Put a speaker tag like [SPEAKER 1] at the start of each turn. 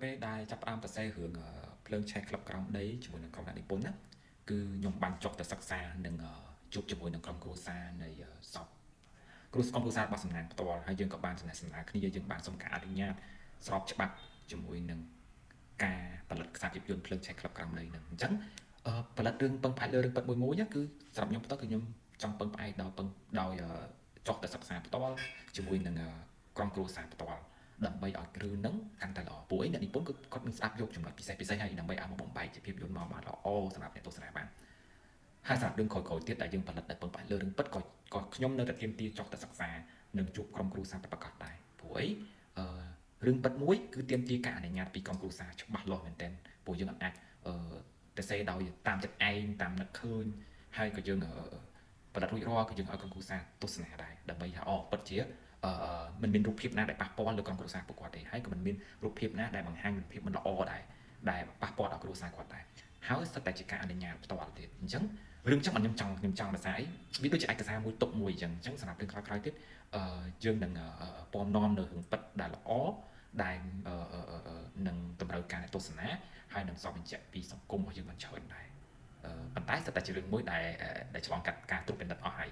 [SPEAKER 1] ពេលដែលចាប់ផ្ដើមសរសេររឿងភ្លើងឆេះក្លឹបក្រោមដីជាមួយនឹងក្រុមអ្នកនិពន្ធណាគឺខ្ញុំបានចុះទៅសិក្សានិងជួបជាមួយនឹងក្រុមគ្រួសារនៃសពក្រុមគ្រួសាររបស់សំណាងផ្ទាល់ហើយយើងក៏បានសំណេះសំណាលគ្នាយើងបានសុំការអនុញ្ញាតស្របច្បាប់ជាមួយនឹងការផលិតខ្សែភាពយន្តភ្លើងឆេះក្លឹបក្រោមដីនឹងអញ្ចឹងផលិតរឿងពឹងផ្អែកលើរឿងពិតមួយគឺសម្រាប់ខ្ញុំផ្ទាល់គឺខ្ញុំចង់ពឹងផ្អែកដោយចុះទៅសិក្សាផ្ទាល់ជាមួយនឹងក្រុមគ្រួសារផ្ទាល់ដើម្បីឲ្យរឿងហ្នឹងកាន់តែល្អព្រោះអ្នកនិពន្ធគឺគាត់នឹងស្ដាប់យកចំណុចពិសេសហើយដើម្បីឲ្យមកបំបែកជាភាពយន្តមកបានល្អសម្រាប់អ្នកទស្សនាបានហើយសម្រាប់រឿងក្រោយៗទៀតដែលយើងផលិតតែពឹងផ្អែកលើរឿងពិតក៏ខ្ញុំនៅតែទាមទារចុះទៅសិក្សានិងជួបក្រុមគ្រួសារប្រកបដែរព្រោះអីរឿងពិតមួយគឺទាមទារការអនុញ្ញាតពីក្រុមគ្រួសារច្បាស់លាស់មែនទែនព្រោះយើងអាចទៅសេដោយតាមចិត្តឯងតាមនឹកឃើញហើយក៏យើងផលិតរួចរាល់គឺយើងឲ្យក្រុមគ្រួសារទស្សនាដែរដើម្បីថាពិតជាមិនមានរូបភាពណាដែលប៉ះពាល់លើក្រុមគ្រួសារពួកគាត់ទេហើយក៏មិនមានរូបភាពណាដែលបង្ហាញពីភាពមិនល្អដែរដែលប៉ះពាល់ដល់គ្រួសារគាត់ដែរហើយស្ថិតតែជាការអនុញ្ញាតផ្ទាល់ទៀតអញ្ចឹងរឿងចឹងខ្ញុំចង់ដោយសារអីវាដូចជាឯកសារមួយទុកមួយអញ្ចឹងសម្រាប់រឿងក្រោយៗទៀតយើងនឹងពំនាំនៅរឿងពិតដែលល្អដែលនឹងតម្រូវការទស្សនាហើយនឹងសបបញ្ជាក់ពីសង្គមរបស់យើងបានច្រើនដែរប៉ុន្តែស្ថិតតែជារឿងមួយដែលឆ្លងកាត់ការត្រួតពិនិត្យអស់ហើយ